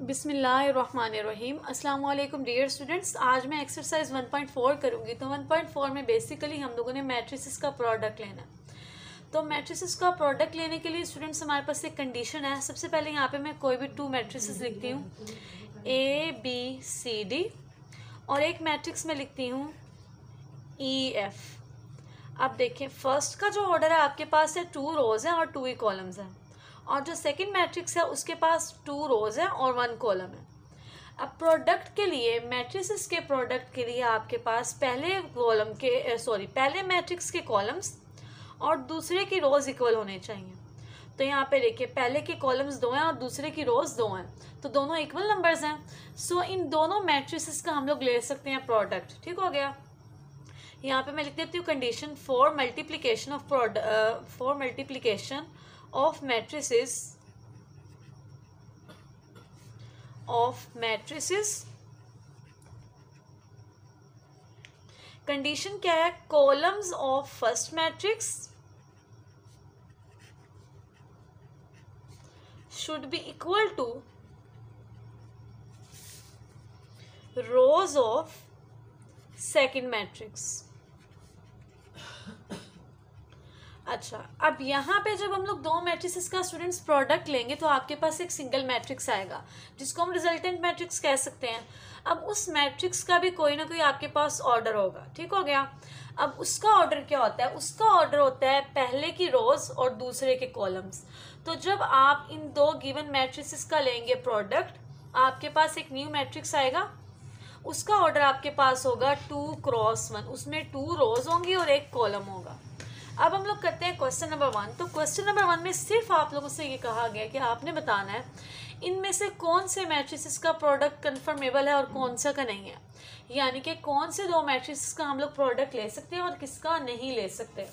बिस्मिल्लाहिर्रहमानिर्रहीम। अस्सलाम वालेकुम डियर स्टूडेंट्स। आज मैं एक्सरसाइज 1.4 करूँगी। तो 1.4 में बेसिकली हम लोगों ने मैट्रिसेस का प्रोडक्ट लेना है। तो मैट्रिसेस का प्रोडक्ट लेने के लिए स्टूडेंट्स हमारे पास एक कंडीशन है। सबसे पहले यहाँ पे मैं कोई भी 2 मैट्रिसेस लिखती हूँ, ABCD, और एक मैट्रिक्स में लिखती हूँ EF। अब देखें, फर्स्ट का जो ऑर्डर है आपके पास है 2 रोज़ हैं और 2 ही कॉलम्स हैं, और जो सेकंड मैट्रिक्स है उसके पास 2 रोज़ हैं और 1 कॉलम है। अब प्रोडक्ट के लिए, मैट्रिसेस के प्रोडक्ट के लिए आपके पास पहले मैट्रिक्स के कॉलम्स और दूसरे की रोज़ इक्वल होने चाहिए। तो यहाँ पे देखिए, पहले के कॉलम्स 2 हैं और दूसरे की रोज़ 2 हैं, तो दोनों इक्वल नंबर्स हैं। सो इन दोनों मैट्रिसेस का हम लोग ले सकते हैं प्रोडक्ट। ठीक हो गया। यहाँ पे मैं लिख देती हूँ condition for multiplication of matrices. Condition क्या है? Columns of first matrix should be equal to rows of second matrix. अच्छा, अब यहाँ पे जब हम लोग 2 मैट्रिसेस का स्टूडेंट्स प्रोडक्ट लेंगे तो आपके पास एक सिंगल मैट्रिक्स आएगा, जिसको हम रिजल्टेंट मैट्रिक्स कह सकते हैं। अब उस मैट्रिक्स का भी कोई ना कोई आपके पास ऑर्डर होगा। ठीक हो गया। अब उसका ऑर्डर क्या होता है? उसका ऑर्डर होता है पहले की रोज और दूसरे के कॉलम्स। तो जब आप इन 2 गिवन मैट्रिसेस का लेंगे प्रोडक्ट, आपके पास एक न्यू मैट्रिक्स आएगा। उसका ऑर्डर आपके पास होगा 2 क्रॉस 1, उसमें 2 रोज होंगी और 1 कॉलम होगा। अब हम लोग करते हैं क्वेश्चन नंबर 1। तो क्वेश्चन नंबर 1 में सिर्फ आप लोगों से ये कहा गया कि आपने बताना है इनमें से कौन से मैट्रिसेस का प्रोडक्ट कन्फर्मेबल है और कौन सा का नहीं है, यानी कि कौन से 2 मैट्रिसेस का हम लोग प्रोडक्ट ले सकते हैं और किसका नहीं ले सकते।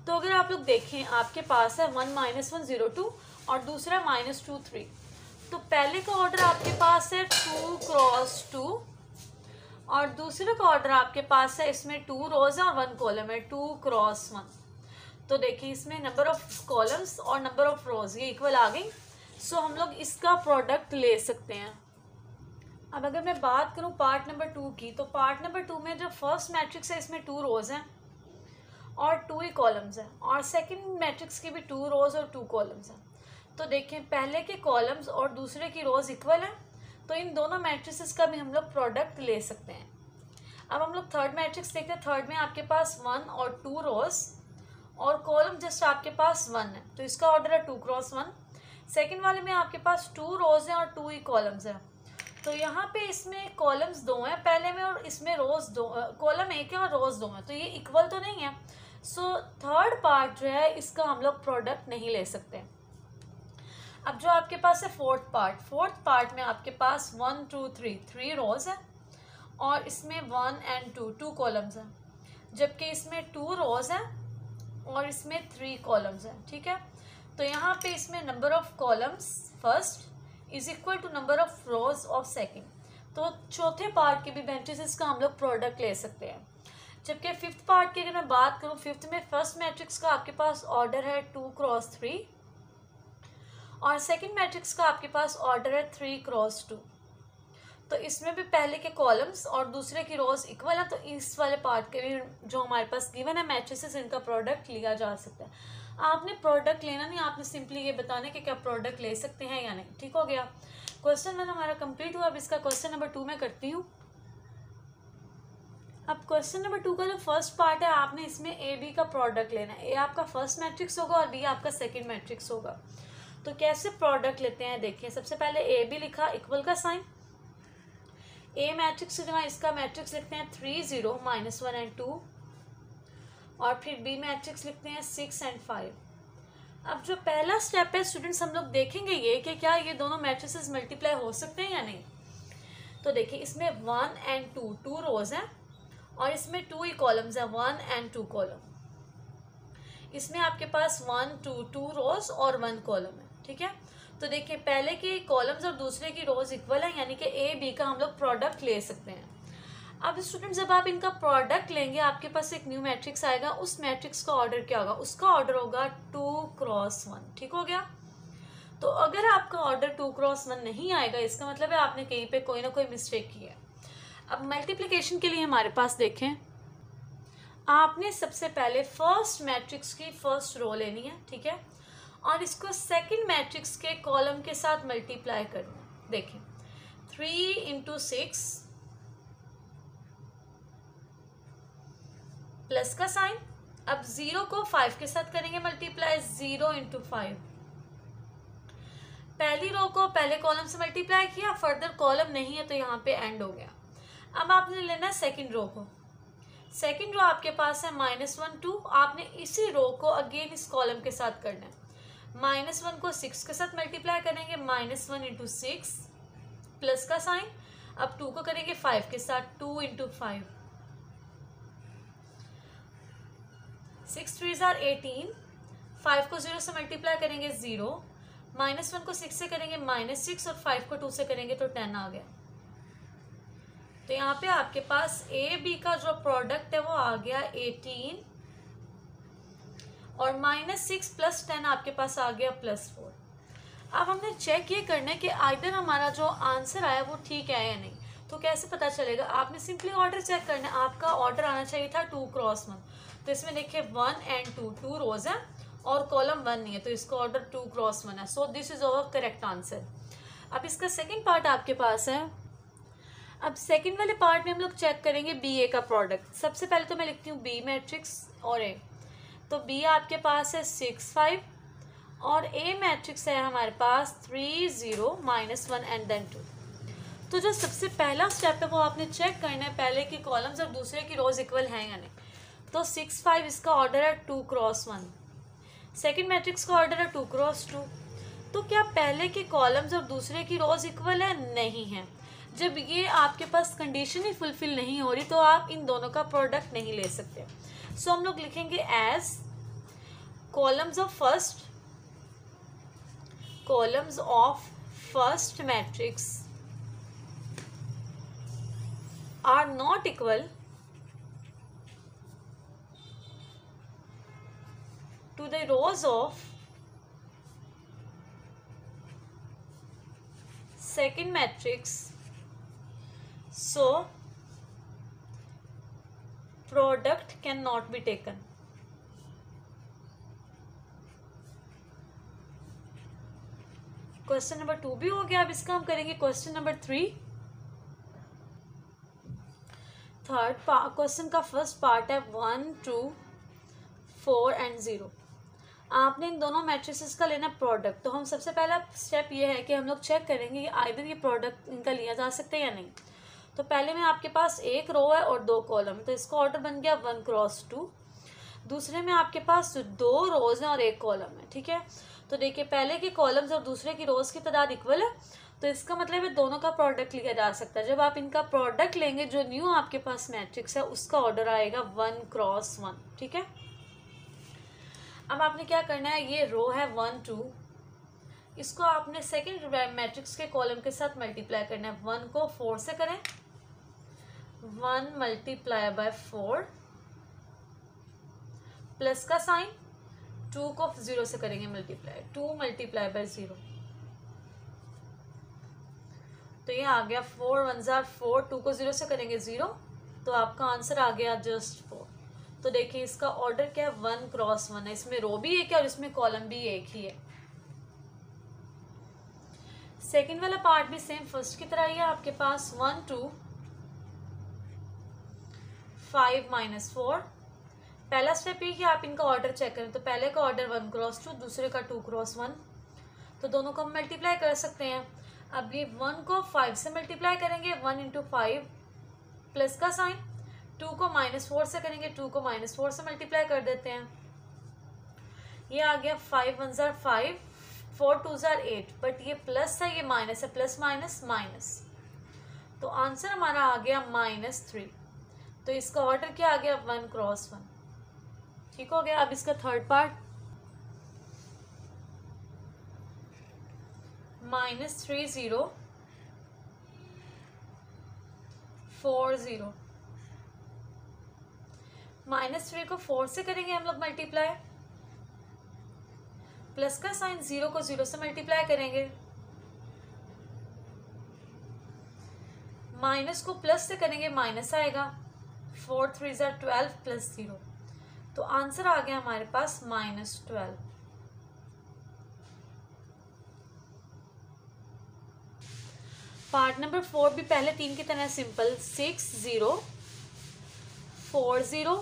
तो अगर आप लोग देखें, आपके पास है 1 -1 0 2 और दूसरा -2 3। तो पहले का ऑर्डर आपके पास है 2 क्रॉस 2 और दूसरे का ऑर्डर आपके पास है, इसमें 2 रोज है और 1 कॉलम है, 2 क्रॉस 1। तो देखिए, इसमें नंबर ऑफ कॉलम्स और नंबर ऑफ रोज ये इक्वल आ गई। सो हम लोग इसका प्रोडक्ट ले सकते हैं। अब अगर मैं बात करूं पार्ट नंबर 2 की, तो पार्ट नंबर 2 में जो फर्स्ट मैट्रिक्स है इसमें 2 रोज हैं और 2 ही कॉलम्स हैं, और सेकंड मैट्रिक्स की भी 2 रोज और 2 कॉलम्स हैं। तो देखें, पहले के कॉलम्स और दूसरे की रोज इक्वल है, तो इन दोनों मैट्रिसेस का भी हम लोग प्रोडक्ट ले सकते हैं। अब हम लोग थर्ड मैट्रिक्स देखते हैं। थर्ड में आपके पास 1 और 2 रोज और कॉलम जस्ट आपके पास 1 है, तो इसका ऑर्डर है 2 क्रॉस 1। सेकेंड वाले में आपके पास 2 रोज हैं और 2 ही कॉलम्स हैं। तो यहाँ पे इसमें कॉलम्स 2 हैं पहले में, और इसमें रोज 2, कॉलम 1 है और रोज 2 है, तो ये इक्वल तो नहीं है। सो थर्ड पार्ट जो है इसका हम लोग प्रोडक्ट नहीं ले सकते। अब जो आपके पास है फोर्थ पार्ट में आपके पास 1 2 3 रोज है और इसमें 1 और 2 कॉलम्स हैं, जबकि इसमें 2 रोज हैं और इसमें 3 कॉलम्स हैं। ठीक है। तो यहाँ पे इसमें number of columns first is equal to number of rows of second. तो चौथे पार्ट के भी मैट्रिसेस का हम लोग प्रोडक्ट ले सकते हैं। जबकि फिफ्थ पार्ट की अगर मैं बात करूँ, फिफ्थ में फर्स्ट मैट्रिक्स का आपके पास ऑर्डर है 2 क्रॉस 3 और सेकंड मैट्रिक्स का आपके पास ऑर्डर है 3 क्रॉस 2। तो इसमें भी पहले के कॉलम्स और दूसरे की रोज इक्वल है, तो इस वाले पार्ट के भी जो हमारे पास गिवन है मैट्रिसेस, इनका प्रोडक्ट लिया जा सकता है। आपने प्रोडक्ट लेना नहीं, आपने सिंपली ये बताना है कि क्या प्रोडक्ट ले सकते हैं या नहीं। ठीक हो गया। क्वेश्चन 1 हमारा कंप्लीट हुआ। अब इसका क्वेश्चन नंबर 2 में करती हूँ। अब क्वेश्चन नंबर 2 का जो फर्स्ट पार्ट है, आपने इसमें ए बी का प्रोडक्ट लेना है। ए आपका फर्स्ट मैट्रिक्स होगा और बी आपका सेकेंड मैट्रिक्स होगा। तो कैसे प्रोडक्ट लेते हैं देखिए। सबसे पहले ए बी लिखा, इक्वल का साइन। ए मैट्रिक्स से जो है इसका मैट्रिक्स लिखते हैं 3 0 -1 और 2, और फिर बी मैट्रिक्स लिखते हैं 6 और 5। अब जो पहला स्टेप है स्टूडेंट्स, हम लोग देखेंगे ये कि क्या ये दोनों मैट्रिसेस मल्टीप्लाई हो सकते हैं या नहीं। तो देखिए, इसमें 1 और 2 रोज हैं और इसमें 2 ही कॉलम्स हैं, 1 और 2 कॉलम। इसमें आपके पास 1 2 रोज और 1 कॉलम है। ठीक है। तो देखिए, पहले के कॉलम्स और दूसरे की रोज इक्वल है, यानी कि ए बी का हम लोग प्रोडक्ट ले सकते हैं। अब स्टूडेंट, जब आप इनका प्रोडक्ट लेंगे आपके पास एक न्यू मैट्रिक्स आएगा। उस मैट्रिक्स का ऑर्डर क्या होगा? उसका ऑर्डर होगा 2 क्रॉस 1। ठीक हो गया। तो अगर आपका ऑर्डर 2x1 नहीं आएगा, इसका मतलब है आपने कहीं पे कोई ना कोई मिस्टेक की है। अब मल्टीप्लिकेशन के लिए हमारे पास देखें, आपने सबसे पहले फर्स्ट मैट्रिक्स की फर्स्ट रो लेनी है, ठीक है, और इसको सेकंड मैट्रिक्स के कॉलम के साथ मल्टीप्लाई करना है। देखें 3 × 6 प्लस का साइन, अब 0 को 5 के साथ करेंगे मल्टीप्लाई, 0 × 5। पहली रो को पहले कॉलम से मल्टीप्लाई किया, फर्दर कॉलम नहीं है तो यहाँ पे एंड हो गया। अब आपने लेना है सेकंड रो को। सेकंड रो आपके पास है -1 2, आपने इसी रो को अगेन इस कॉलम के साथ करना है। -1 को 6 के साथ मल्टीप्लाई करेंगे, -1 × 6 प्लस का साइन, अब 2 को करेंगे 5 के साथ, 2 × 5, 6 3 are 18, 5 को 0 से मल्टीप्लाई करेंगे 0, -1 को 6 से करेंगे -6 और 5 को 2 से करेंगे तो 10 आ गया। तो यहाँ पे आपके पास ए बी का जो प्रोडक्ट है वो आ गया 18 और -6 + 10 आपके पास आ गया +4। अब हमने चेक ये करना है कि आइदर हमारा जो आंसर आया वो ठीक है या नहीं। तो कैसे पता चलेगा, आपने सिंपली ऑर्डर चेक करना है। आपका ऑर्डर आना चाहिए था 2x1, तो इसमें देखिए 1 और 2 2 रोज है और कॉलम 1 नहीं है, तो इसका ऑर्डर 2x1 है। So this is our correct answer. अब इसका सेकंड पार्ट आपके पास है। अब सेकंड वाले पार्ट में हम लोग चेक करेंगे बी ए का प्रोडक्ट। सबसे पहले तो मैं लिखती हूँ बी मैट्रिक्स और ए। तो बी आपके पास है 6 5 और ए मैट्रिक्स है हमारे पास 3 0 -1 एंड देन 2। तो जो सबसे पहला स्टेप है वो आपने चेक करना है पहले की कॉलम्स और दूसरे की रोज इक्वल हैं या नहीं। तो 6 5 इसका ऑर्डर है 2x1, सेकंड मैट्रिक्स का ऑर्डर है 2x2। तो क्या पहले के कॉलम्स और दूसरे की रोज इक्वल है? नहीं है। जब ये आपके पास कंडीशन ही फुलफिल नहीं हो रही तो आप इन दोनों का प्रोडक्ट नहीं ले सकते। सो हम लोग लिखेंगे as columns of first matrix are not equal to the rows of second matrix, so product cannot be taken. Question number 2 भी हो गया। अब इसका हम करेंगे क्वेश्चन नंबर 3। थर्ड क्वेश्चन का फर्स्ट पार्ट है 1 2 4 और 0। आपने इन दोनों मैट्रिसेस का लेना प्रोडक्ट। तो हम सबसे पहला स्टेप ये है कि हम लोग चेक करेंगे कि आइदर ये प्रोडक्ट इनका लिया जा सकता है या नहीं। तो पहले में आपके पास एक रो है और 2 कॉलम, तो इसका ऑर्डर बन गया 1x2। दूसरे में आपके पास 2 रोज हैं और 1 कॉलम है, ठीक है। तो देखिए पहले के कॉलम्स और दूसरे की रोज की तादाद इक्वल है, तो इसका मतलब है दोनों का प्रोडक्ट लिया जा सकता है। जब आप इनका प्रोडक्ट लेंगे जो न्यू आपके पास मैट्रिक्स है उसका ऑर्डर आएगा 1x1, ठीक है। अब आपने क्या करना है, ये रो है 1 2, इसको आपने सेकंड मैट्रिक्स के कॉलम के साथ मल्टीप्लाई करना है। 1 को 4 से करें, 1 × 4 प्लस का साइन, 2 को 0 से करेंगे मल्टीप्लाई, 2 × 0। तो ये आ गया 4 1 4, 2 को 0 से करेंगे 0, तो आपका आंसर आ गया जस्ट 4। तो देखिए इसका ऑर्डर क्या है 1x1 है, इसमें रो भी एक है और इसमें कॉलम भी एक ही है। सेकंड वाला पार्ट भी सेम फर्स्ट की तरह ही है। आपके पास 1 2 5 -4। पहला स्टेप ये कि आप इनका ऑर्डर चेक करें। तो पहले का ऑर्डर 1x2, दूसरे का 2x1, तो दोनों को हम मल्टीप्लाई कर सकते हैं। अब ये 1 को 5 से मल्टीप्लाई करेंगे, 1 × 5 प्लस का साइन, 2 को -4 से करेंगे, 2 को -4 से मल्टीप्लाई कर देते हैं। ये आ गया 5 1 5, 4 2 8, बट ये प्लस है ये माइनस है, प्लस माइनस माइनस, तो आंसर हमारा आ गया -3। तो इसका ऑर्डर क्या आ गया 1x1, ठीक हो गया। अब इसका थर्ड पार्ट -3 0 4 0, -3 को 4 से करेंगे हम लोग मल्टीप्लाई, प्लस का साइन, जीरो को जीरो से मल्टीप्लाई करेंगे, माइनस को प्लस से करेंगे माइनस आएगा, 4 3 ज़ा 12 प्लस 0, तो आंसर आ गया हमारे पास -12। पार्ट नंबर 4 भी पहले 3 की तरह सिंपल, 6 0 4 0,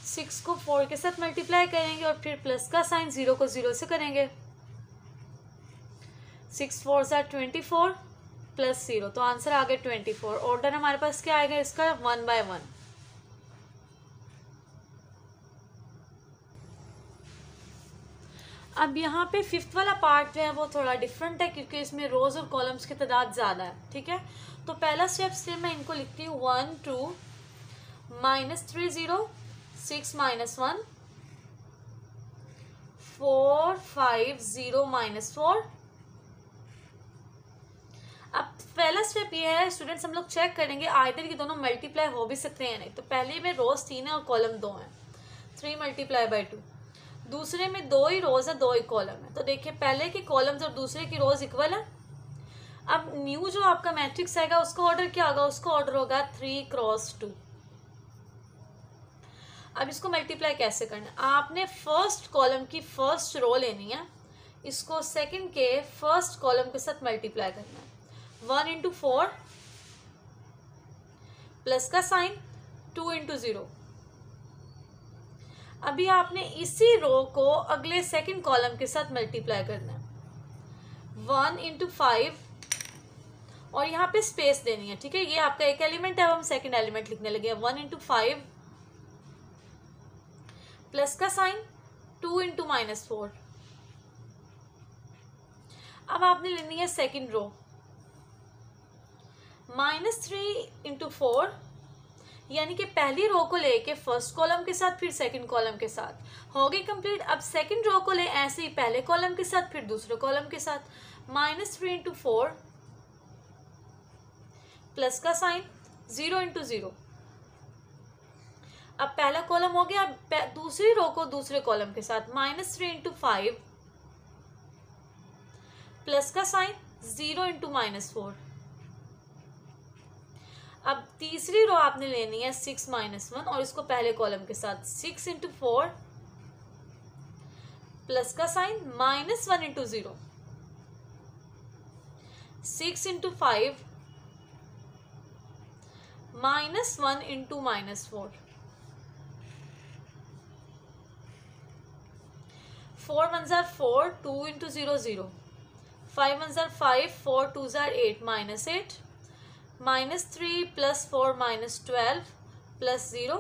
6 को 4 के साथ मल्टीप्लाई करेंगे और फिर प्लस का साइन, 0 को 0 से करेंगे, 6 4 ज़ा 24 प्लस 0, तो आंसर आ गया 24। ऑर्डर हमारे पास क्या आएगा इसका, 1 by 1। अब यहाँ पे फिफ्थ वाला पार्ट जो है वो थोड़ा डिफरेंट है क्योंकि इसमें रोज और कॉलम्स की तादाद ज़्यादा है, ठीक है। तो पहला स्टेप से मैं इनको लिखती हूँ 1 2 -3 0 6 -1 4 5 0 -4। अब पहला स्टेप ये है स्टूडेंट्स, हम लोग चेक करेंगे आइदर ये दोनों मल्टीप्लाई हो भी सकते हैं नहीं। तो पहले में रोज 3 है और कॉलम 2 है, 3 × 2। दूसरे में 2 ही रोज है, 2 ही कॉलम है। तो देखिए पहले की कॉलम्स और दूसरे की रोज इक्वल है। अब न्यू जो आपका मैट्रिक्स आएगा उसका ऑर्डर क्या होगा, उसका ऑर्डर होगा 3 × 2। अब इसको मल्टीप्लाई कैसे करना है, आपने फर्स्ट कॉलम की फर्स्ट रो लेनी है, इसको सेकंड के फर्स्ट कॉलम के साथ मल्टीप्लाई करना है। 1 × 4 प्लस का साइन, 2 × 0। अभी आपने इसी रो को अगले सेकंड कॉलम के साथ मल्टीप्लाई करना है, 1 × 5 और यहाँ पे स्पेस देनी है, ठीक है। ये आपका एक एलिमेंट है, अब हम सेकंड एलिमेंट लिखने लगे हैं। 1 × 5 प्लस का साइन, 2 × -4। अब आपने लेनी है सेकंड रो, -3 × 4, यानी कि पहली रो को लेके फर्स्ट कॉलम के साथ फिर सेकंड कॉलम के साथ हो गई कंप्लीट। अब सेकंड रो को ले ऐसे ही पहले कॉलम के साथ फिर दूसरे कॉलम के साथ, -3 × 4 प्लस का साइन, 0 × 0। अब पहला कॉलम हो गया, दूसरी रो को दूसरे कॉलम के साथ, -3 × 5 प्लस का साइन, 0 × -4। अब तीसरी रो आपने लेनी है 6 -1 और इसको पहले कॉलम के साथ, 6 × 4 प्लस का साइन, -1 × 0, 6 × 5 -1 × -4, 4 1 ज़ा 4, 2 × 0 0, 5 1 ज़ा 5, 4 2 ज़ा 8 -8, -3 + 4 -12 प्लस 0,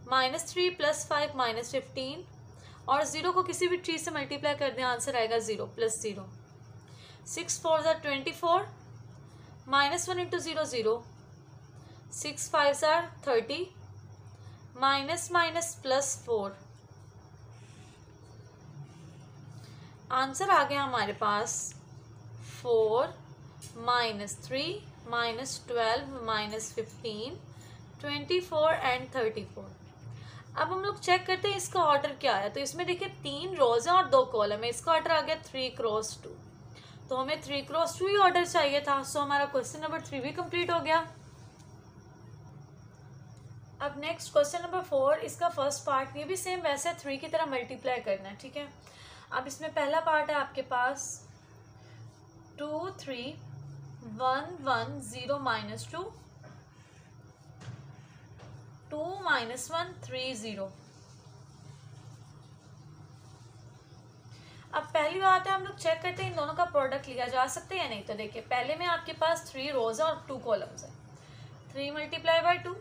-3 + 5 -15 और 0 को किसी भी चीज़ से मल्टीप्लाई कर दें, आंसर आएगा 0 + 0। 6 4 ज़ा 24, -1 × 0 0, 6 5 ज़ा 30, -+ 4। आंसर आ गया हमारे पास 4 -3 -12 -15 24 एंड 34। अब हम लोग चेक करते हैं इसका ऑर्डर क्या है। तो इसमें देखिए 3 रोज हैं और 2 कॉलम है, इसका ऑर्डर आ गया 3 × 2। तो हमें 3 × 2 ही ऑर्डर चाहिए था, सो हमारा क्वेश्चन नंबर 3 भी कंप्लीट हो गया। अब नेक्स्ट क्वेश्चन नंबर 4, इसका फर्स्ट पार्ट ये भी सेम वैसे 3 की तरह मल्टीप्लाई करना है, ठीक है। अब इसमें पहला पार्ट है आपके पास 2 3 1 1 0 -2 2 -1 3 0। अब पहली बात है हम लोग चेक करते हैं इन दोनों का प्रोडक्ट लिया जा सकता है या नहीं। तो देखिए पहले में आपके पास 3 रोज है और 2 कॉलम्स है, 3 × 2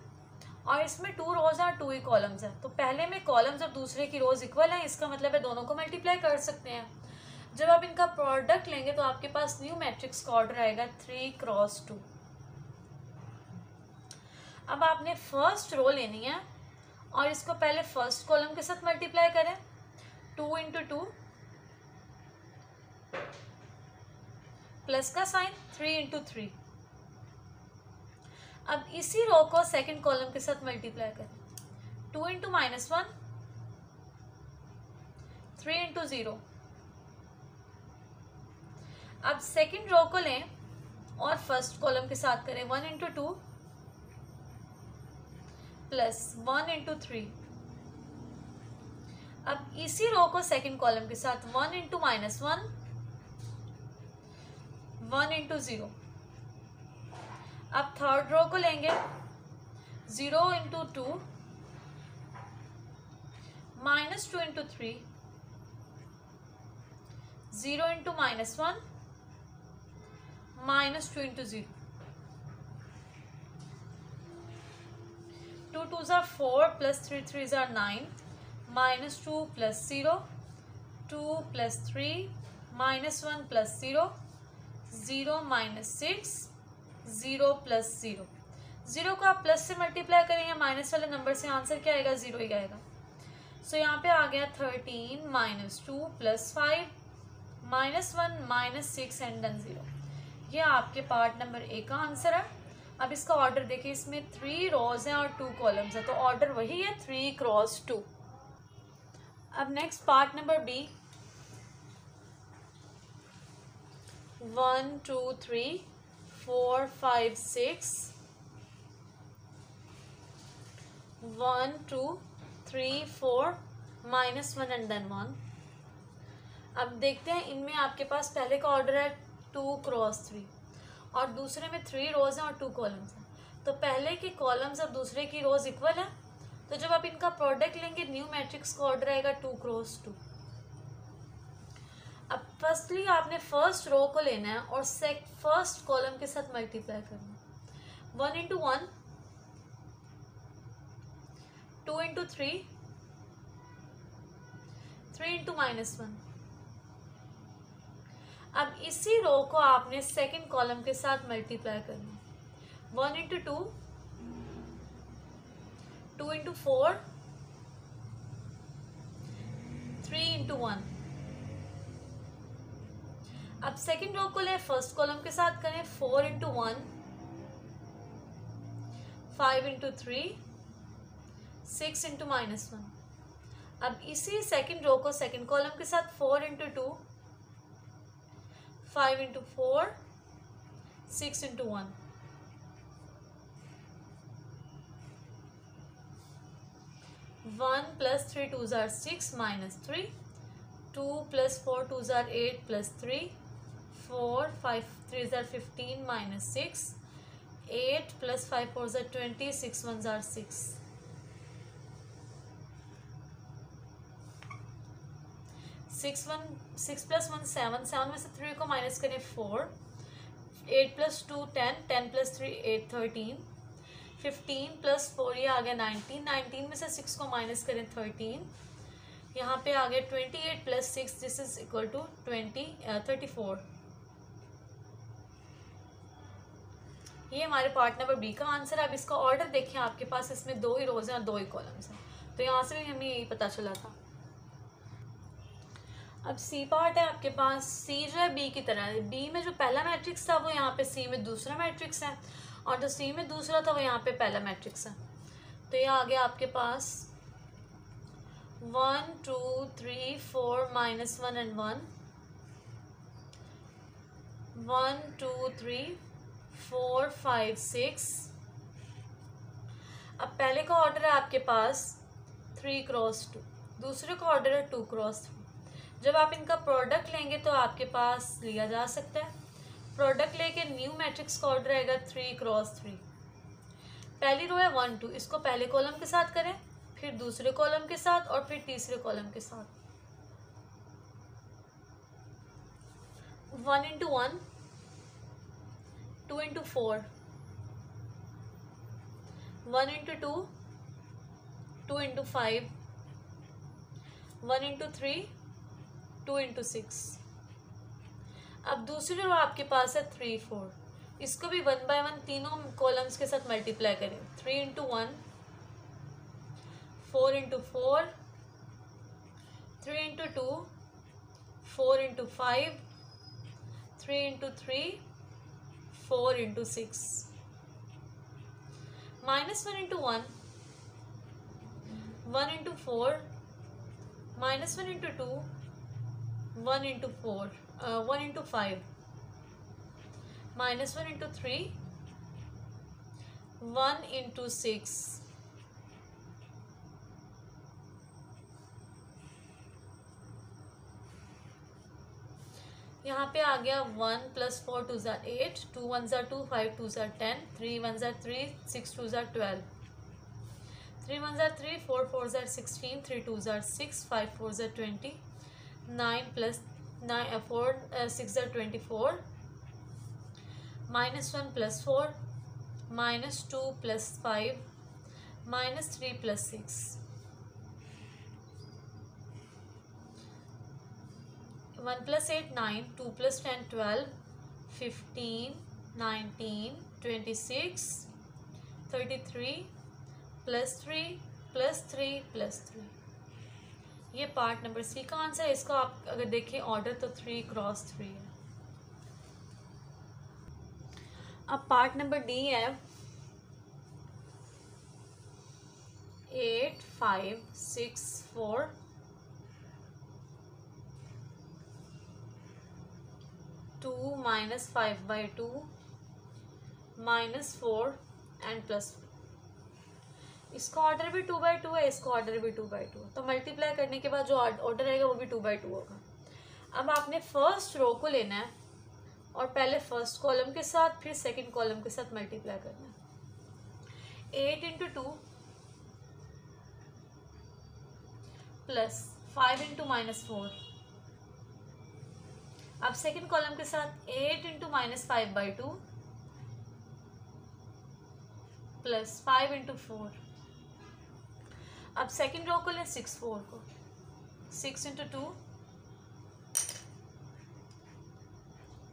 और इसमें 2 रोज और 2 ही कॉलम्स हैं। तो पहले में कॉलम्स और दूसरे की रोज इक्वल है, इसका मतलब है दोनों को मल्टीप्लाई कर सकते हैं। जब आप इनका प्रोडक्ट लेंगे तो आपके पास न्यू मैट्रिक्स का ऑर्डर आएगा 3 × 2। अब आपने फर्स्ट रो लेनी है और इसको पहले फर्स्ट कॉलम के साथ मल्टीप्लाई करें, 2 × 2 प्लस का साइन, 3 × 3। अब इसी रो को सेकंड कॉलम के साथ मल्टीप्लाई करें, 2 × -1 3 इंटू 0। अब सेकेंड रो को लें और फर्स्ट कॉलम के साथ करें 1 इंटू 2 प्लस 1 इंटू 3। अब इसी रो को सेकेंड कॉलम के साथ 1 इंटू -1 1 इंटू 0। अब थर्ड रो को लेंगे 0 into 2 -2 into 3 0 into -1 -2 into 0। 2 2s are 4 plus 3 3s are 9 -2 plus 0 2 plus 3 -1 plus 0 0 -6 0 plus 0। 0 को आप प्लस से मल्टीप्लाई करें या माइनस वाले नंबर से, आंसर क्या आएगा? 0 ही आएगा। सो यहाँ पे आ गया 13 -2 + 5 -1 -6 एंड देन 0। ये आपके पार्ट नंबर ए का आंसर है। अब इसका ऑर्डर देखिए, इसमें 3 रोज हैं और 2 कॉलम्स हैं, तो ऑर्डर वही है 3 क्रॉस 2। अब next part number B 1 2 3 4 5 6 1 2 3 4 -1 and then 1। अब देखते हैं, इनमें आपके पास पहले का ऑर्डर है 2 क्रॉस 3 और दूसरे में 3 रोज हैं और 2 कॉलम्स हैं, तो पहले के कॉलम्स और दूसरे की रोज इक्वल है, तो जब आप इनका प्रोडक्ट लेंगे न्यू मैट्रिक्स का ऑर्डर आएगा 2 क्रॉस 2। अब फर्स्टली आपने फर्स्ट रो को लेना है और फर्स्ट कॉलम के साथ मल्टीप्लाई करना है। 1 इंटू 1 2 इंटू 3 3 इंटू -1। अब इसी रो को आपने सेकंड कॉलम के साथ मल्टीप्लाई करना है। 1 इंटू 2 2 इंटू 4 3 इंटू 1। अब सेकंड रो को ले फर्स्ट कॉलम के साथ करें 4 इंटू 1 5 इंटू 3 6 इंटू -1। अब इसी सेकंड रो को सेकंड कॉलम के साथ 4 into 2 5 into 4 6 into 1। One plus 3 2s are 6 -3 2 plus 4 2s are 8 plus 3 4 5 3s are 15 -6 8 plus 5 4s are 20 6 1s are 6। 6 plus 1 7 7 में से 3 को माइनस करें 4 8 plus 2 10 10 plus 3 8 13 15 plus 4 ये आ गया 19 19 में से 6 को माइनस करें 13 यहाँ पे आ गया 28 plus 6 this is equal to 34। ये हमारे पार्ट नंबर बी का आंसर है। अब इसका ऑर्डर देखें, आपके पास इसमें 2 ही रोज हैं और 2 ही कॉलम्स हैं, तो यहाँ से भी हमें यही पता चला था। अब सी पार्ट है आपके पास। सी जो है बी की तरह है। बी में जो पहला मैट्रिक्स था वो यहाँ पे सी में दूसरा मैट्रिक्स है, और जो सी में दूसरा था वो यहाँ पे पहला मैट्रिक्स है। तो ये आ गया आपके पास 1 2 3 4 -1 एंड 1 1 2 3 4 5 6। अब पहले का ऑर्डर है आपके पास 3 क्रॉस 2, दूसरे का ऑर्डर है 2 क्रॉस 3। जब आप इनका प्रोडक्ट लेंगे तो आपके पास लिया जा सकता है। प्रोडक्ट लेके न्यू मैट्रिक्स का ऑर्डर आएगा 3 क्रॉस 3। पहली रो है 1 2, इसको पहले कॉलम के साथ करें, फिर दूसरे कॉलम के साथ और फिर तीसरे कॉलम के साथ। 1 into 1 2 into 4 1 into 2 2 into 5 1 into 3 2 into 6। अब दूसरी रो आपके पास है 3 4, इसको भी 1 बाय 1 तीनों कॉलम्स के साथ मल्टीप्लाई करें। 3 into 1 4 into 4 3 into 2 4 into 5 3 into 3 4 into 6। -1 into 1 1 into 4 -1 into 2 1 into 4, 1 into 5, minus 1 into 3, 1 into 6, यहाँ पे आ गया 1 + 4 2 ज़ा 8, 2 1 ज़ा 2, 5 2 ज़ा 10, 3 1 ज़ा 3, 6 2 ज़ा 12, 3 1 ज़ा 3, 4 4 ज़ा 16, 3 2 ज़ा 6, 5 4 ज़ा 20, 9 + 9 4 6 ज़ा 24, -1 + 4, -2 + 5, -3 + 6, 1 + 8 9, 2 + 10 12, 15 19 26 33 + 3 + 3 + 3। ये पार्ट नंबर सी का आंसर है। इसका आप अगर देखें ऑर्डर तो 3 क्रॉस 3 है। अब पार्ट नंबर डी है 8 5 6 4 2 -5/2 -4 एंड +4। इसका ऑर्डर भी 2/2 है, इसका ऑर्डर भी 2/2 है, तो मल्टीप्लाई करने के बाद जो ऑर्डर आएगा वो भी 2/2 होगा। अब आपने फर्स्ट रो को लेना है और पहले फर्स्ट कॉलम के साथ फिर सेकंड कॉलम के साथ मल्टीप्लाई करना है। 8 × 2 + 5 × -4। अब सेकंड कॉलम के साथ 8 × -5/2 + 5 × 4। अब सेकंड रो को लें 6 4 को, 6 × 2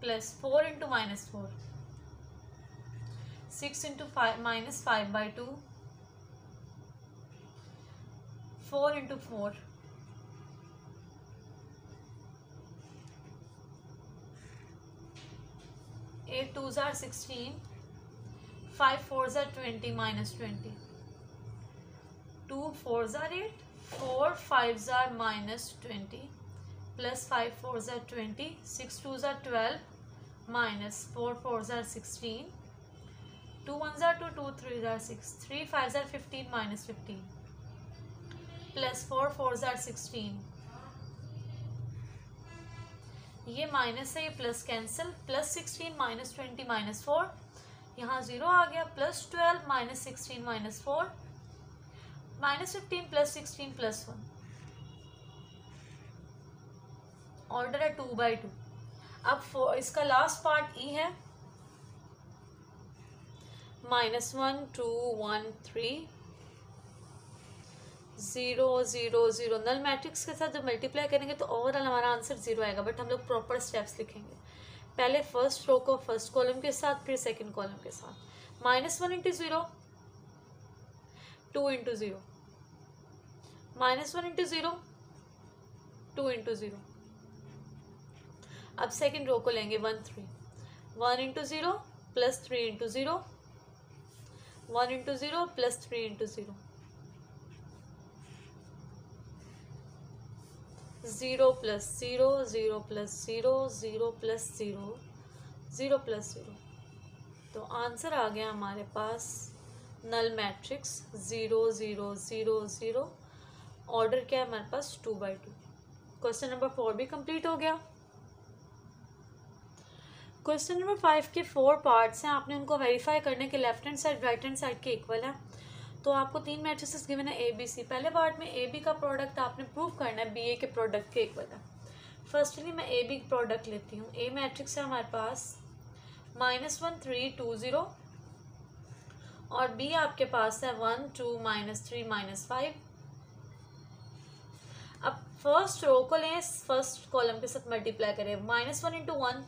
+ 4 × -4, 6 × 5/2, 4 × 4, 8 2 ज़ा 16, 5 4 ज़ा 20 -20, 2 4 ज़ा 8, 4 5 ज़ा -20 + 5 4 ज़ा 20, 6 2 ज़ा 12 -4 4 ज़ा 16, 2 1 ज़ा 2, 2 3 ज़ा 6, 3 5 ज़ा 15 -15 + 4 4 ज़ा 16। ये माइनस है, ये प्लस कैंसिल, +16 -20 -4, यहाँ 0 आ गया, +12 -16 -4, -15 +16 +1। ऑर्डर है 2/2। अब इसका लास्ट पार्ट ई है -1 2 1 3 0 0 0। नल मैट्रिक्स के साथ जब मल्टीप्लाई करेंगे तो ओवरऑल हमारा आंसर 0 आएगा, बट हम लोग प्रॉपर स्टेप्स लिखेंगे। पहले फर्स्ट रो को फर्स्ट कॉलम के साथ, फिर सेकंड कॉलम के साथ। -1 × 0 2 × 0, -1 × 0 2 × 0। अब सेकंड रो को लेंगे 1 3, 1 × 0 + 3 × 0, 1 × 0 + 3 × 0, 0 + 0 0 + 0 0 + 0 0 + 0। तो आंसर आ गया हमारे पास नल मैट्रिक्स 0 0 0 0। ऑर्डर क्या है हमारे पास 2/2। क्वेश्चन नंबर 4 भी कंप्लीट हो गया। क्वेश्चन नंबर 5 के 4 पार्ट्स हैं, आपने उनको वेरीफाई करने के left hand side right hand side के इक्वल है। तो आपको 3 मैट्रिसेस गिवन है ए बी सी। पहले पार्ट में ए बी का प्रोडक्ट आपने प्रूव करना है बी ए के प्रोडक्ट के इक्वल है। फर्स्टली मैं ए बी प्रोडक्ट लेती हूँ। ए मैट्रिक्स है हमारे पास -1 3 2 0 और बी आपके पास है 1 2 -3 -5। अब फर्स्ट रो को लें, फर्स्ट कॉलम के साथ मल्टीप्लाई करें। -1 × 1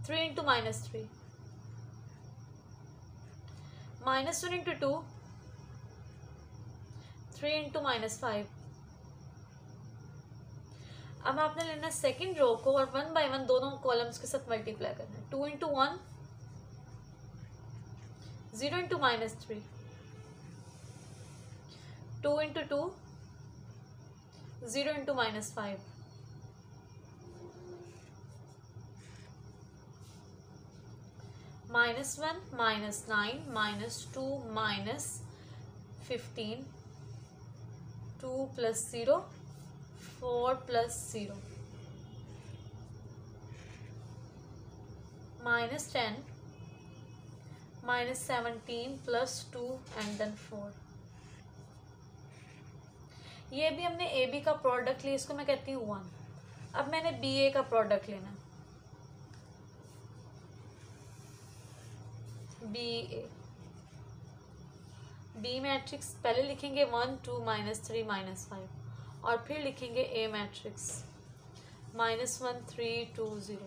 3 × -3, -1 × 2 3 × -5। अब आपने लेना है सेकंड रो को और 1 बाय 1 दोनों कॉलम्स के साथ मल्टीप्लाई करना है। 2 × 1 0 × -3, 2 × 2 0 × -5। -1 -9 -2 -15 2 + 0 4 + 0 -10 -17 + 2 and then 4। ये भी हमने ए बी का प्रोडक्ट लिया, इसको मैं कहती हूँ 1। अब मैंने बी ए का प्रोडक्ट लेना, बी ए बी मैट्रिक्स पहले लिखेंगे 1 2 -3 -5 और फिर लिखेंगे ए मैट्रिक्स -1 3 2 0।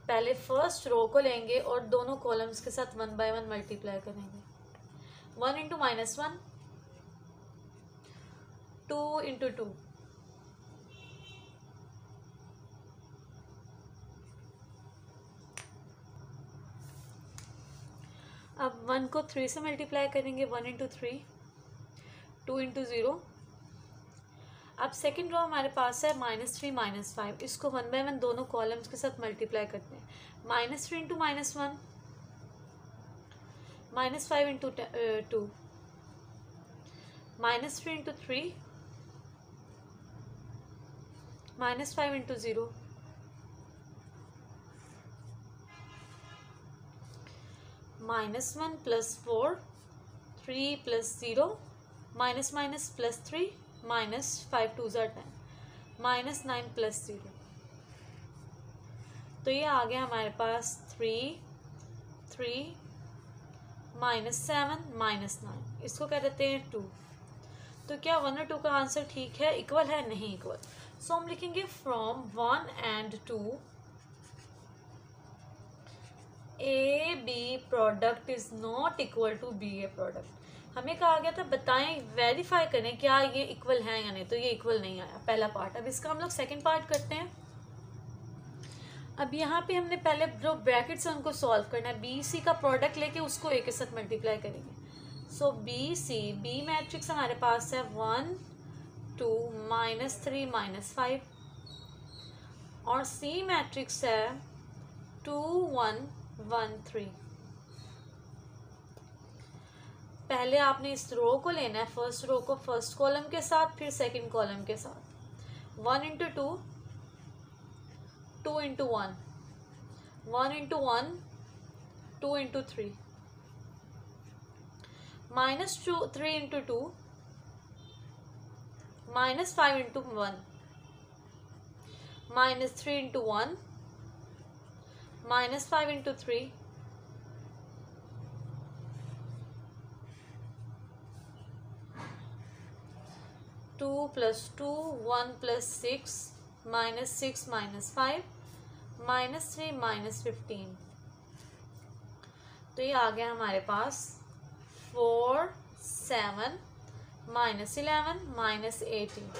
पहले फर्स्ट रो को लेंगे और दोनों कॉलम्स के साथ 1 by 1 मल्टीप्लाई करेंगे। 1 × -1 2 × 2 अब 1 को 3 से मल्टीप्लाई करेंगे, 1 × 3 2 × 0। अब सेकेंड रो हमारे पास है -3 -5, इसको 1 by 1 दोनों कॉलम्स के साथ मल्टीप्लाई करते हैं। -3 × -1 -5 × 2 -3 × 3 -5 × 0 -1 + 4 3 + 0 -+ +3 -5 2 × 10 -9 + 0। तो ये आ गया हमारे पास 3 3 -7 -9, इसको कह देते हैं 2। तो क्या 1 और 2 का आंसर ठीक है, इक्वल है? नहीं इक्वल। सो हम लिखेंगे from 1 and 2 A B product is not equal to B A product. हमें कहा गया था बताएं, वेरीफाई करें क्या ये इक्वल है या नहीं, तो ये इक्वल नहीं आया पहला पार्ट। अब इसका हम लोग सेकेंड पार्ट करते हैं। अब यहाँ पे हमने पहले जो ब्रैकेट्स हैं उनको सॉल्व करना है। बी सी का प्रोडक्ट लेके उसको ए के साथ मल्टीप्लाई करेंगे। सो बी सी बी मैट्रिक्स हमारे पास है 1 2 -3 -5 और सी मैट्रिक्स है 2 1 1 3। पहले आपने इस रो को लेना है, फर्स्ट रो को फर्स्ट कॉलम के साथ, फिर सेकंड कॉलम के साथ। 1 × 2 2 × 1 1 × 1 2 × 3 -3 × 2 -5 × 1 -3 × 1 -5 × 3 2 + 2 1 + 6 -6 -5 -3 -15। तो ये आ गया हमारे पास 4 7 -11 -18।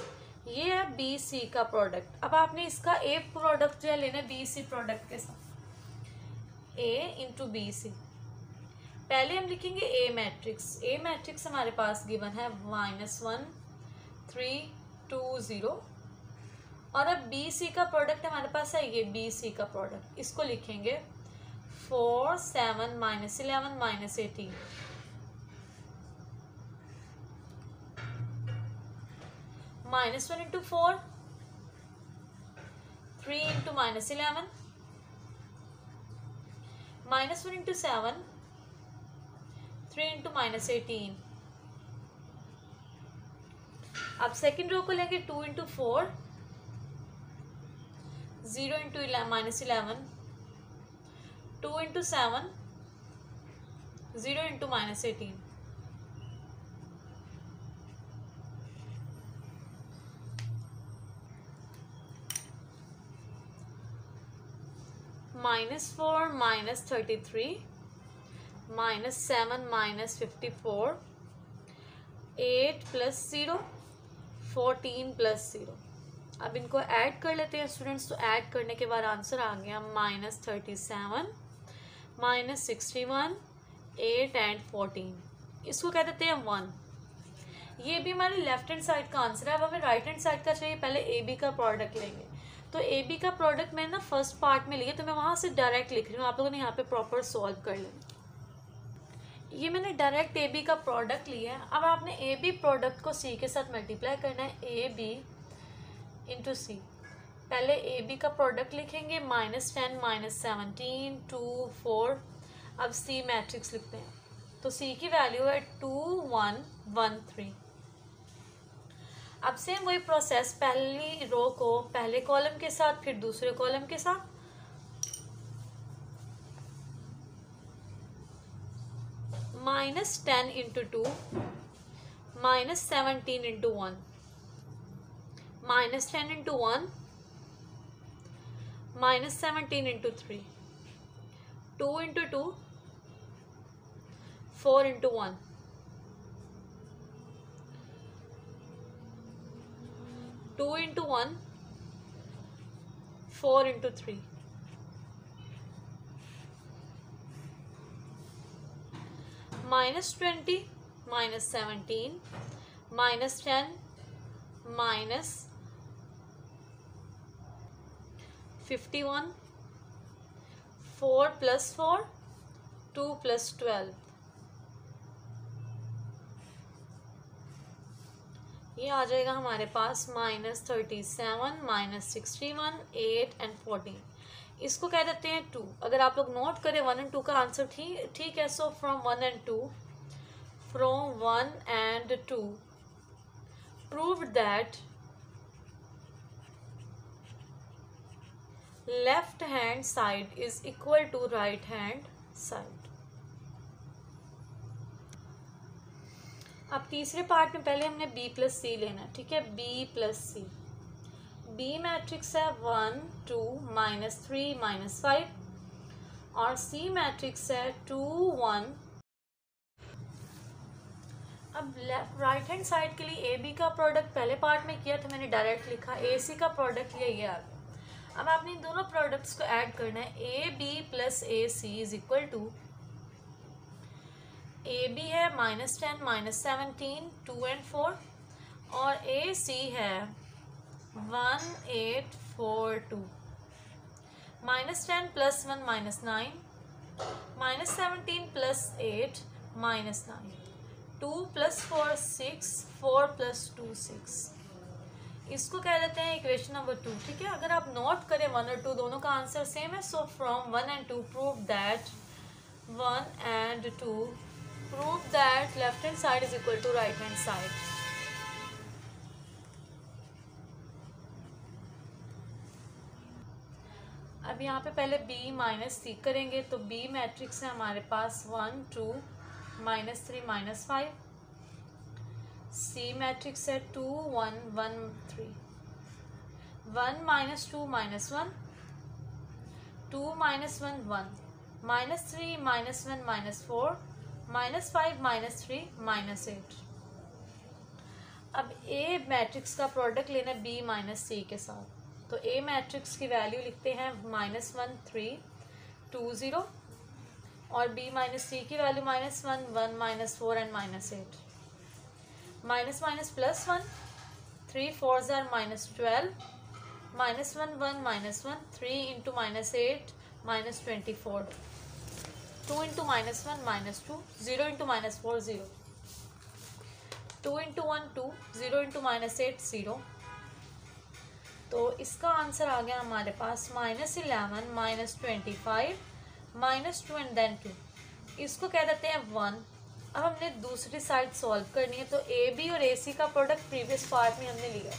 ये है बी सी का प्रोडक्ट। अब आपने इसका ए प्रोडक्ट जो है लेना है बी सी प्रोडक्ट के साथ, ए × बी सी। पहले हम लिखेंगे ए मैट्रिक्स। ए मैट्रिक्स हमारे पास गिवन है -1 3 2 0 और अब बी सी का प्रोडक्ट हमारे पास है ये बी सी का प्रोडक्ट, इसको लिखेंगे 4 7 -11 -18। -1 × 4 3 × -11 -1 × 7 3 × -18। अब सेकेंड रो को लेंगे 2 × 4 0 × -11 2 × 7 0 × -18। -4 -33 -7 -54 8 + 0 14 + 0। अब इनको ऐड कर लेते हैं स्टूडेंट्स। तो ऐड करने के बाद आंसर आ गया -37 -61 8 and 14। इसको कह देते हैं 1। ये भी हमारे लेफ्ट हैंड साइड का आंसर है। अब हमें राइट हैंड साइड का चाहिए, पहले ए बी का प्रोडक्ट लेंगे। तो ए बी का प्रोडक्ट मैंने ना फर्स्ट पार्ट में लिया, तो मैं वहाँ से डायरेक्ट लिख रही हूँ, आप लोगों ने यहाँ पे प्रॉपर सॉल्व कर लेना। ये मैंने डायरेक्ट ए बी का प्रोडक्ट लिया है। अब आपने ए बी प्रोडक्ट को सी के साथ मल्टीप्लाई करना है, ए बी इंटू सी। पहले ए बी का प्रोडक्ट लिखेंगे, -10 -17 2 4। अब सी मैट्रिक्स लिखते हैं, तो सी की वैल्यू है 2 1 1 3। अब सेम वही प्रोसेस, पहली रो को पहले कॉलम के साथ, फिर दूसरे कॉलम के साथ। -10 into 2, -17 into 1, -10 into 1, -17 into 3, 2 into 2, 4 into 1, 2 into 1, 4 into 3, -20, -17, -10, -51, 4 + 4, 2 + 12। ये आ जाएगा हमारे पास -37, -61, 8 एंड 14। इसको कह देते हैं 2। अगर आप लोग नोट करें 1 एंड 2 का आंसर ठीक है। So from 1 and 2, prove that left hand side is equal to right hand side. अब तीसरे पार्ट में पहले हमने बी प्लस सी लेना है, ठीक है। बी प्लस सी, बी मैट्रिक्स है 1 2 -3 -5, और सी मैट्रिक्स है 2 1। अब राइट हैंड साइड के लिए ए बी का प्रोडक्ट पहले पार्ट में किया था, मैंने डायरेक्ट लिखा। ए सी का प्रोडक्ट लिया, ये आ गया। अब आपने इन दोनों प्रोडक्ट्स को ऐड करना है। A B plus A C is equal to, A B है -10 -17 2 एंड 4, और ए सी है 1 8 4 2। -10 + 1 -9, -17 + 8 -9, 2 + 4 6, 4 + 2 6। इसको कह देते हैं इक्वेशन नंबर 2, ठीक है। अगर आप नोट करें 1 और 2 दोनों का आंसर सेम है। So from 1 and 2 prove that 1 and 2 prove that left hand side is equal to right hand side। अब यहाँ पे पहले b माइनस सी करेंगे, तो b मैट्रिक्स है हमारे पास 1 2 -3 -5, c मैट्रिक्स है 2 1 1 3, 1 -2 -1, 2 -1 1, -3 -1 -4, -5 -3 -8। अब ए मैट्रिक्स का प्रोडक्ट लेना है बी माइनस सी के साथ, तो ए मैट्रिक्स की वैल्यू लिखते हैं -1 3 2 0, और बी माइनस सी की value -1 1 -4 and -8। Minus minus plus 1, 3 4s are -12, -1 1 -1, 3 into -8 -24, 2 into -1 -2, 0 into -4 0, 2 into 1 2, 0 into -8 0। तो इसका आंसर आ गया हमारे पास -11 -25 -2 एंड देन 2। इसको कह देते हैं 1। अब हमने दूसरी साइड सॉल्व करनी है, तो ए बी और ए सी का प्रोडक्ट प्रीवियस पार्ट में हमने लिया,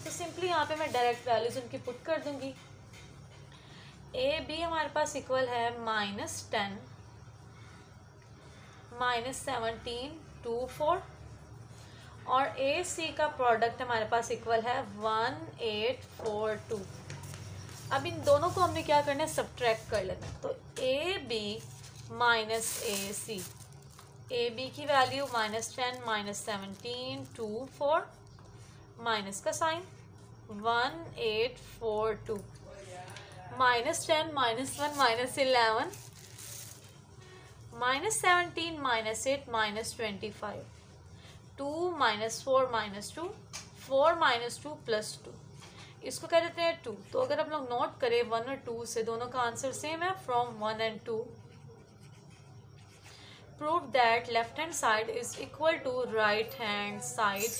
तो सिंपली यहाँ पे मैं डायरेक्ट वैल्यूज उनकी पुट कर दूंगी। ए बी हमारे पास इक्वल है -10 -17 2 4, और ए सी का प्रोडक्ट हमारे पास इक्वल है 1 8 4 2। अब इन दोनों को हमने क्या करना है, सब्ट्रैक्ट कर लेना है। तो A B minus A C, A B की वैल्यू -10 -17 2 4, माइनस का साइन 1 8 4 2, -10 -1 -11 -17 -8 -25, 2 -4 -2, 4 -2 + 2, इसको कह देते हैं 2। तो अगर हम लोग नोट करें 1 और 2 से दोनों का आंसर सेम है, from 1 and 2 prove that left hand side is equal to right hand side.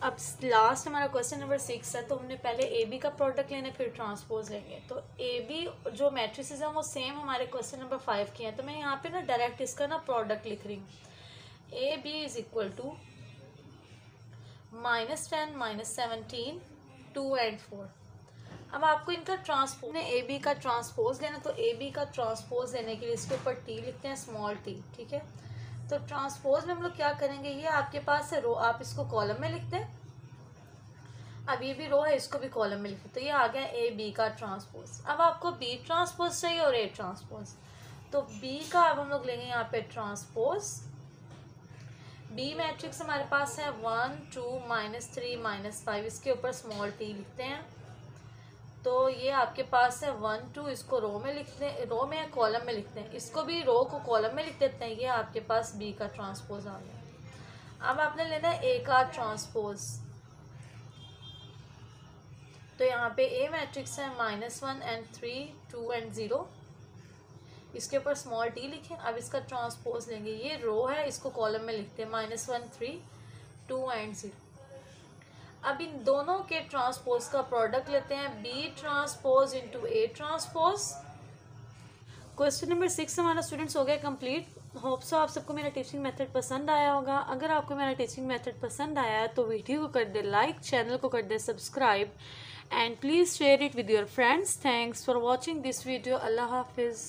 अब लास्ट हमारा क्वेश्चन नंबर 6 है। तो हमने पहले ए बी का प्रोडक्ट लेना, फिर ट्रांसपोज लेंगे। तो ए बी जो मैट्रिसेस हैं वो सेम हमारे क्वेश्चन नंबर 5 के हैं। तो मैं यहाँ पे ना डायरेक्ट इसका ना प्रोडक्ट लिख रही हूँ। A B is equal to -10 -17 2 and 4। अब आपको इनका ट्रांसपोज ए बी का ट्रांसपोज लेना। तो ए बी का ट्रांसपोज लेने के लिए इसके ऊपर टी लिखते हैं, स्मॉल टी, ठीक है। तो ट्रांसपोज में हम लोग क्या करेंगे, ये आपके पास है रो, आप इसको कॉलम में लिखते हैं। अब ये भी रो है, इसको भी कॉलम में लिखते। तो ये आ गया ए बी का ट्रांसपोज। अब आपको बी ट्रांसपोज चाहिए और ए ट्रांसपोज। तो बी का अब हम लोग लेंगे यहाँ पे ट्रांसपोज। बी मैट्रिक्स हमारे पास है 1 2 -3 -5, इसके ऊपर स्मॉल टी लिखते हैं। तो ये आपके पास है 1 2, इसको रो में लिखते हैं, रो में या कॉलम में लिखते हैं, इसको भी रो को कॉलम में लिख देते हैं। ये आपके पास बी का ट्रांसपोज आ गया। अब आपने लेना है ए का ट्रांसपोज। तो यहाँ पे ए मैट्रिक्स है -1 and 3 2 and 0, इसके ऊपर स्मॉल टी लिखें। अब इसका ट्रांसपोज लेंगे, ये रो है, इसको कॉलम में लिखते हैं, -1 3 2 and 0। अब इन दोनों के ट्रांसपोज का प्रोडक्ट लेते हैं, B transpose into A transpose. Question number 6 हमारा स्टूडेंट्स हो गया कंप्लीट। होप सो आप सबको मेरा टीचिंग मेथड पसंद आया होगा। अगर आपको मेरा टीचिंग मेथड पसंद आया है तो वीडियो को कर दे लाइक, चैनल को कर दे subscribe, and please share it with your friends. Thanks for watching this video. Allah Hafiz.